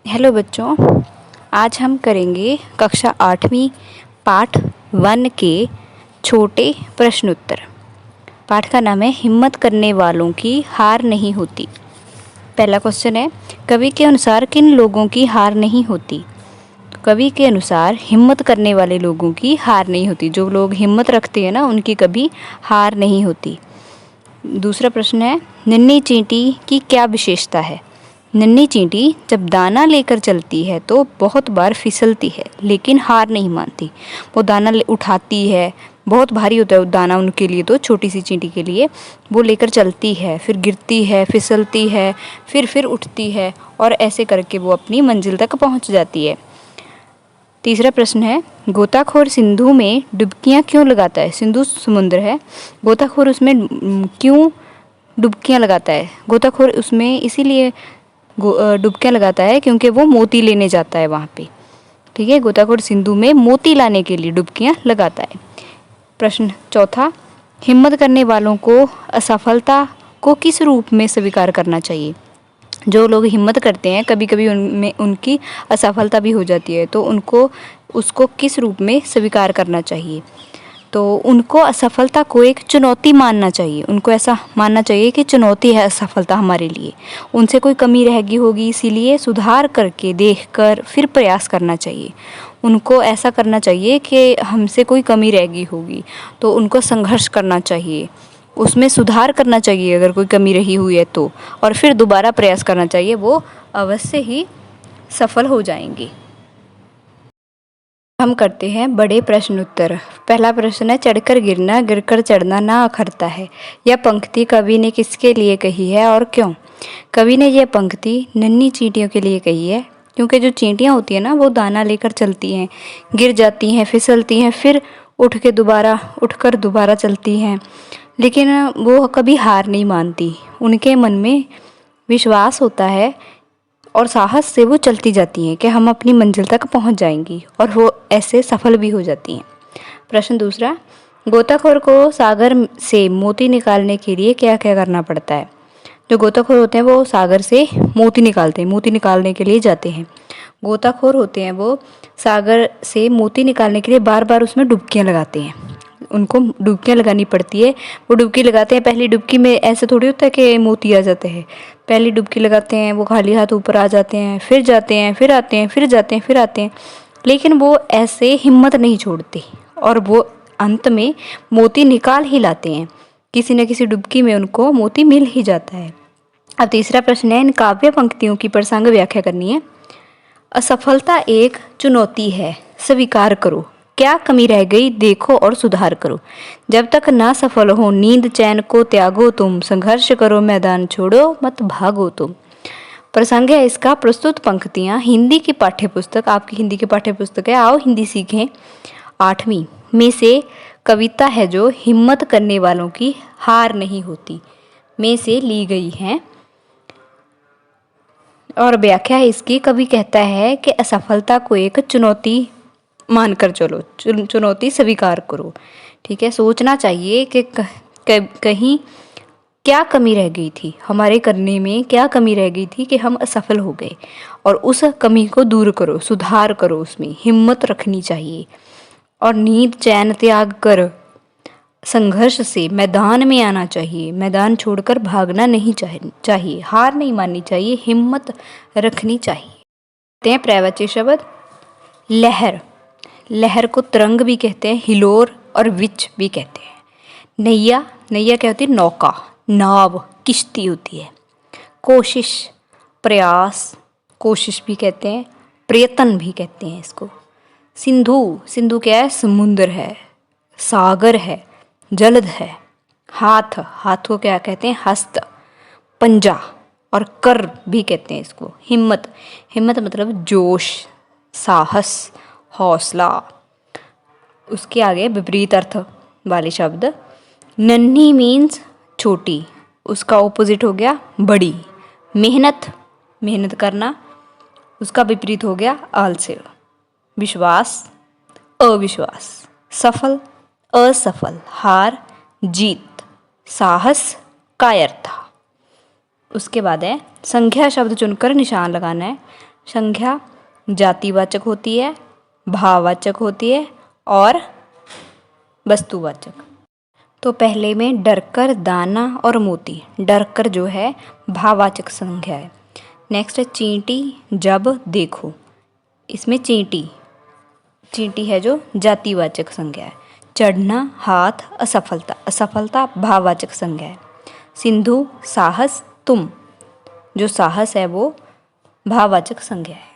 Hello बच्चों, आज हम करेंगे कक्षा 8वीं पाठ 1 के छोटे प्रश्न उत्तर। पाठ का नाम है हिम्मत करने वालों की हार नहीं होती। पहला क्वेश्चन है, कवि के अनुसार किन लोगों की हार नहीं होती? कवि के अनुसार हिम्मत करने वाले लोगों की हार नहीं होती। जो लोग हिम्मत रखते हैं ना, उनकी कभी हार नहीं होती। दूसरा प्रश्न है, नन्ही चींटी की क्या विशेषता है? नन्ही चींटी जब दाना लेकर चलती है तो बहुत बार फिसलती है, लेकिन हार नहीं मानती। वो दाना उठाती है, बहुत भारी होता है वो दाना उनके लिए, तो छोटी सी चींटी के लिए वो लेकर चलती है, फिर गिरती है, फिसलती है, फिर उठती है, और ऐसे करके वो अपनी मंजिल तक पहुंच जाती है। तीसरा प्रश्न है, गोताखोर सिंधु में डुबकियां क्यों लगाता है? सिंधु समुद्र है, गोताखोर उसमें क्यों डुबकियां लगाता है? गोताखोर उसमें इसीलिए डुबकियां लगाता है क्योंकि वो मोती लेने जाता है वहाँ पे। ठीक है, गोताखोर सिंधु में मोती लाने के लिए डुबकियां लगाता है। प्रश्न चौथा, हिम्मत करने वालों को असफलता को किस रूप में स्वीकार करना चाहिए? जो लोग हिम्मत करते हैं, कभी कभी उनमें उनकी असफलता भी हो जाती है, तो उनको उसको किस रूप में स्वीकार करना चाहिए? तो उनको असफलता को एक चुनौती मानना चाहिए। उनको ऐसा मानना चाहिए कि चुनौती है असफलता हमारे लिए, उनसे कोई कमी रह गई होगी, इसीलिए सुधार करके देखकर फिर प्रयास करना चाहिए। उनको ऐसा करना चाहिए कि हमसे कोई कमी रह गई होगी, तो उनको संघर्ष करना चाहिए, उसमें सुधार करना चाहिए अगर कोई कमी रही हुई है तो, और फिर दोबारा प्रयास करना चाहिए। वो अवश्य ही सफल हो जाएंगे। हम करते हैं बड़े प्रश्न उत्तर। पहला प्रश्न है, चढ़कर गिरना गिरकर चढ़ना ना अखरता है। यह पंक्ति कवि ने किसके लिए कही है और क्यों? कवि ने यह पंक्ति नन्ही चींटियों के लिए कही है, क्योंकि जो चींटियां होती हैं ना, वो दाना लेकर चलती हैं, गिर जाती हैं, फिसलती हैं, फिर उठकर दोबारा चलती हैं, लेकिन वो कभी हार नहीं मानती। उनके मन में विश्वास होता है और साहस से वो चलती जाती हैं कि हम अपनी मंजिल तक पहुंच जाएंगी, और वो ऐसे सफल भी हो जाती हैं। प्रश्न दूसरा, गोताखोर को सागर से मोती निकालने के लिए क्या क्या करना पड़ता है? जो गोताखोर होते हैं वो सागर से मोती निकालते हैं, मोती निकालने के लिए जाते हैं। गोताखोर होते हैं वो सागर से मोती निकालने के लिए बार बार उसमें डुबकियां लगाते हैं। उनको डुबकियां लगानी पड़ती है। वो डुबकी लगाते हैं, पहली डुबकी में ऐसे थोड़ी होता है कि मोती आ जाते हैं। पहली डुबकी लगाते हैं, वो खाली हाथ ऊपर आ जाते हैं, फिर जाते हैं, फिर आते हैं, फिर जाते हैं, फिर आते हैं, लेकिन वो ऐसे हिम्मत नहीं छोड़ते, और वो अंत में मोती निकाल ही लाते हैं। किसी न किसी डुबकी में उनको मोती मिल ही जाता है। अब तीसरा प्रश्न है, इन काव्य पंक्तियों की प्रसंग व्याख्या करनी है। असफलता एक चुनौती है, स्वीकार करो। क्या कमी रह गई देखो और सुधार करो। जब तक ना सफल हो नींद चैन को त्यागो तुम, संघर्ष करो मैदान छोड़ो मत भागो तुम। प्रसंग है इसका, प्रस्तुत पंक्तियां हिंदी की पाठ्यपुस्तक, आपकी हिंदी की पाठ्यपुस्तक है आओ हिंदी सीखें 8वीं में से कविता है जो हिम्मत करने वालों की हार नहीं होती में से ली गई है। और व्याख्या है इसकी, कवि कहता है कि असफलता को एक चुनौती मानकर चलो, चुनौती स्वीकार करो। ठीक है, सोचना चाहिए कि कहीं क्या कमी रह गई थी, हमारे करने में क्या कमी रह गई थी कि हम असफल हो गए, और उस कमी को दूर करो, सुधार करो, उसमें हिम्मत रखनी चाहिए, और नींद चैन त्याग कर संघर्ष से मैदान में आना चाहिए। मैदान छोड़कर भागना नहीं चाहिए, हार नहीं माननी चाहिए, हिम्मत रखनी चाहिए। पर्यायवाची शब्द, लहर, लहर को तरंग भी कहते हैं, हिलोर और विच भी कहते हैं। नैया, नैया क्या होती है? नौका, नाव, किश्ती होती है। कोशिश, प्रयास, कोशिश भी कहते हैं, प्रयत्न भी कहते हैं इसको। सिंधु, सिंधु क्या है? समुद्र है, सागर है, जलद है। हाथ, हाथ को क्या कहते हैं? हस्त। पंजा और कर भी कहते हैं इसको। हिम्मत, हिम्मत मतलब जोश, साहस, हौसला। उसके आगे विपरीत अर्थ वाले शब्द, नन्ही मीन्स छोटी, उसका ऑपोजिट हो गया बड़ी। मेहनत, मेहनत करना, उसका विपरीत हो गया आलस्य। विश्वास, अविश्वास। सफल, असफल। हार, जीत। साहस, कायरता। उसके बाद है संज्ञा शब्द चुनकर निशान लगाना है। संज्ञा जातिवाचक होती है, भाववाचक होती है और वस्तुवाचक। तो पहले में डरकर, दाना और मोती। डरकर जो है भाववाचक संज्ञा है। नेक्स्ट है चींटी, जब, देखो। इसमें चींटी चींटी है जो जातिवाचक संज्ञा है। चढ़ना, हाथ, असफलता। असफलता भाववाचक संज्ञा है। सिंधु, साहस, तुम। जो साहस है वो भाववाचक संज्ञा है।